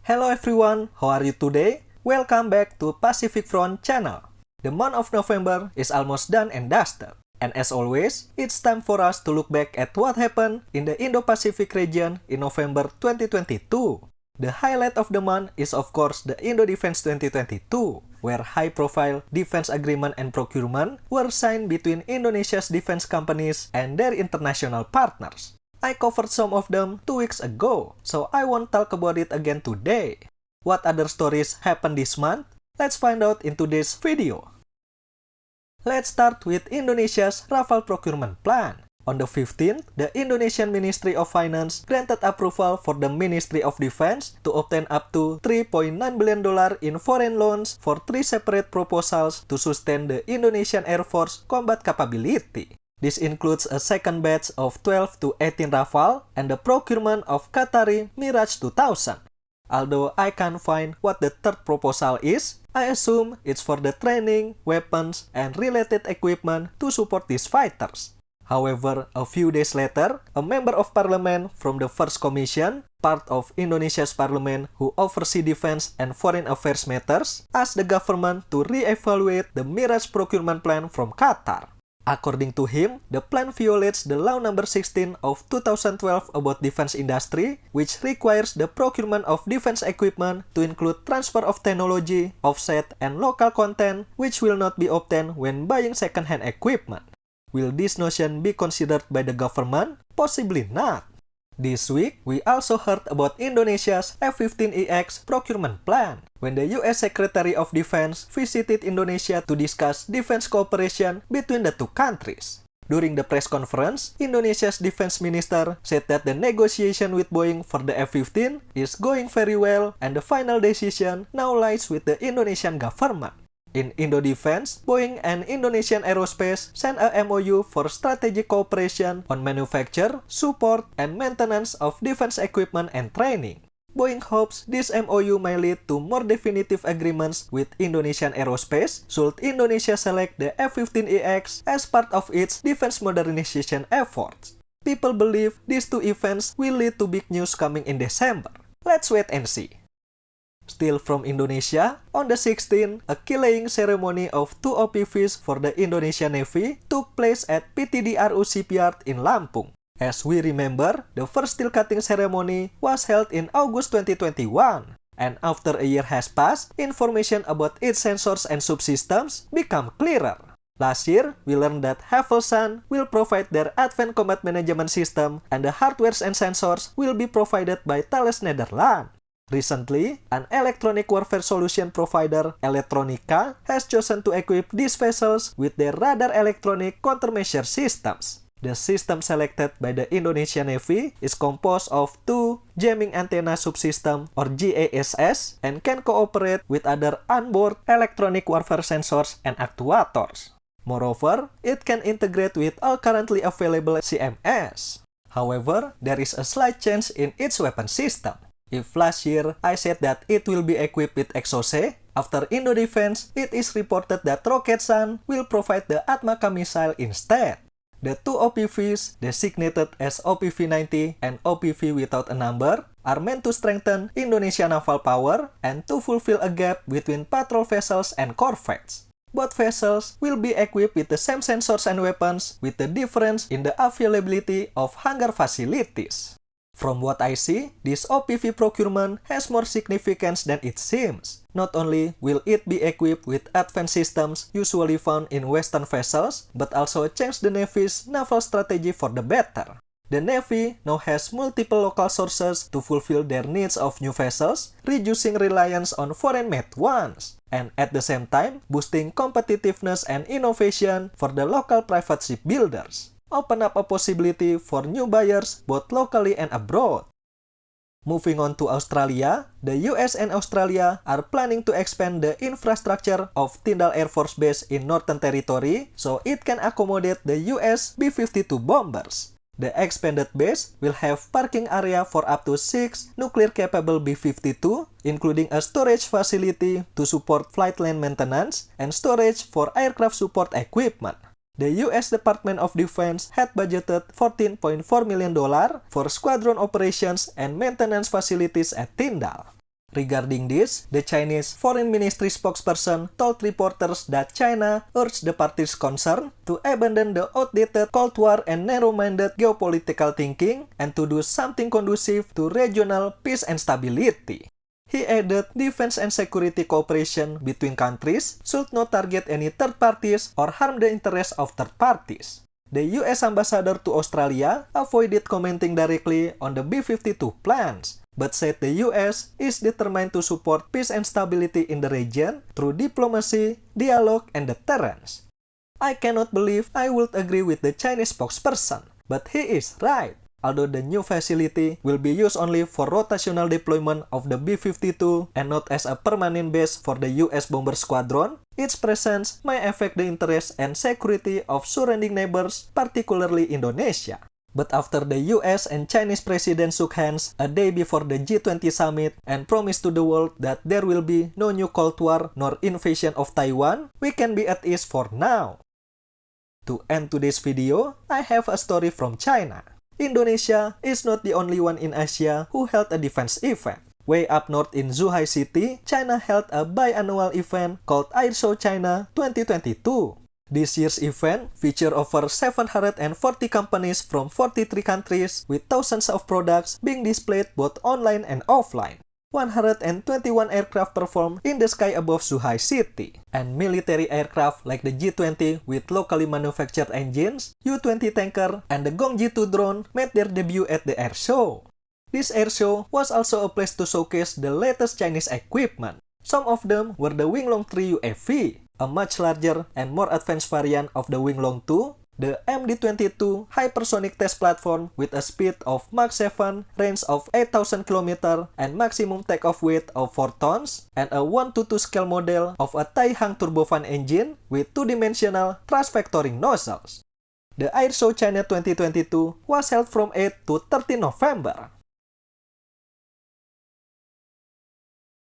Hello everyone, how are you today? Welcome back to Pacific Front channel. The month of November is almost done and dusted. And as always, it's time for us to look back at what happened in the Indo-Pacific region in November 2022. The highlight of the month is of course the Indo Defence 2022, where high-profile defense agreement and procurement were signed between Indonesia's defense companies and their international partners. I covered some of them 2 weeks ago, so I won't talk about it again today. What other stories happened this month? Let's find out in today's video. Let's start with Indonesia's Rafale procurement plan. On the 15th, the Indonesian Ministry of Finance granted approval for the Ministry of Defense to obtain up to $3.9 billion in foreign loans for 3 separate proposals to sustain the Indonesian Air Force combat capability. This includes a second batch of 12 to 18 Rafale and the procurement of Qatari Mirage 2000. Although I can't find what the third proposal is, I assume it's for the training, weapons, and related equipment to support these fighters. However, a few days later, a member of parliament from the First Commission, part of Indonesia's parliament who oversee defense and foreign affairs matters, asked the government to re-evaluate the Mirage procurement plan from Qatar. According to him, the plan violates the Law No. 16 of 2012 about defense industry, which requires the procurement of defense equipment to include transfer of technology, offset, and local content, which will not be obtained when buying second-hand equipment. Will this notion be considered by the government? Possibly not. This week, we also heard about Indonesia's F-15EX procurement plan, when the US Secretary of Defense visited Indonesia to discuss defense cooperation between the two countries. During the press conference, Indonesia's defense minister said that the negotiation with Boeing for the F-15 is going very well and the final decision now lies with the Indonesian government. In Indo Defence, Boeing and Indonesian Aerospace signed a MOU for strategic cooperation on manufacture, support, and maintenance of defense equipment and training. Boeing hopes this MOU may lead to more definitive agreements with Indonesian Aerospace should Indonesia select the F-15EX as part of its defense modernization efforts. People believe these two events will lead to big news coming in December. Let's wait and see. Still from Indonesia, on the 16th, a keel-laying ceremony of 2 OPVs for the Indonesian Navy took place at PTDRU Shipyard in Lampung. As we remember, the first steel cutting ceremony was held in August 2021, and after a year has passed, information about its sensors and subsystems become clearer. Last year, we learned that Havelsan will provide their advanced combat management system, and the hardware and sensors will be provided by Thales Netherlands. Recently, an electronic warfare solution provider, Electronica, has chosen to equip these vessels with their radar electronic countermeasure systems. The system selected by the Indonesian Navy is composed of 2 jamming antenna subsystem or GASS and can cooperate with other onboard electronic warfare sensors and actuators. Moreover, it can integrate with all currently available CMS. However, there is a slight change in its weapon system. If last year I said that it will be equipped with Exocet, after Indo Defence, it is reported that Roketsan will provide the Atmaka missile instead. The 2 OPVs, designated as OPV-90 and OPV without a number, are meant to strengthen Indonesian naval power and to fulfill a gap between patrol vessels and corvettes. Both vessels will be equipped with the same sensors and weapons, with the difference in the availability of hangar facilities. From what I see, this OPV procurement has more significance than it seems. Not only will it be equipped with advanced systems usually found in Western vessels, but also change the Navy's naval strategy for the better. The Navy now has multiple local sources to fulfill their needs of new vessels, reducing reliance on foreign-made ones, and at the same time, boosting competitiveness and innovation for the local private shipbuilders. Open up a possibility for new buyers both locally and abroad. Moving on to Australia, the US and Australia are planning to expand the infrastructure of Tyndall Air Force Base in Northern Territory so it can accommodate the US B5-2 bombers. The expanded base will have parking area for up to 6 nuclear-capable B-52, including a storage facility to support flight line maintenance and storage for aircraft support equipment. The US Department of Defense had budgeted $14.4 million for squadron operations and maintenance facilities at Tyndall. Regarding this, the Chinese Foreign Ministry spokesperson told reporters that China urged the parties concerned to abandon the outdated Cold War and narrow-minded geopolitical thinking and to do something conducive to regional peace and stability. He added defense and security cooperation between countries should not target any third parties or harm the interests of third parties. The US ambassador to Australia avoided commenting directly on the B-52 plans, but said the US is determined to support peace and stability in the region through diplomacy, dialogue, and deterrence. I cannot believe I would agree with the Chinese spokesperson, but he is right. Although the new facility will be used only for rotational deployment of the B-52 and not as a permanent base for the US bomber squadron, its presence may affect the interests and security of surrounding neighbors, particularly Indonesia. But after the US and Chinese presidents shook hands a day before the G20 summit and promised to the world that there will be no new Cold War nor invasion of Taiwan, we can be at ease for now. To end today's video, I have a story from China. Indonesia is not the only one in Asia who held a defense event. Way up north in Zhuhai City, China held a biannual event called Air Show China 2022. This year's event featured over 740 companies from 43 countries with thousands of products being displayed both online and offline. 121 aircraft performed in the sky above Zhuhai City, and military aircraft like the G20 with locally manufactured engines, U-20 tanker, and the Gongji-2 drone made their debut at the air show. This air show was also a place to showcase the latest Chinese equipment. Some of them were the Winglong 3 UAV, a much larger and more advanced variant of the Winglong 2, the MD-22 hypersonic test platform with a speed of Mach 7, range of 8,000 km, and maximum takeoff weight of 4 tons, and a 1:2 scale model of a Taihang turbofan engine with two-dimensional thrust vectoring nozzles. The Air Show China 2022 was held from 8 to 13 November.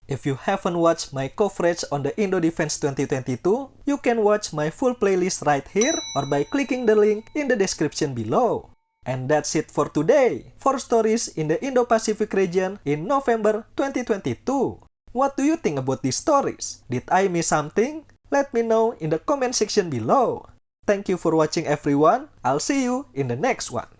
If you haven't watched my coverage on the Indo Defence 2022, you can watch my full playlist right here or by clicking the link in the description below. And that's it for today. 4 stories in the Indo-Pacific region in November 2022. What do you think about these stories? Did I miss something? Let me know in the comment section below. Thank you for watching everyone. I'll see you in the next one.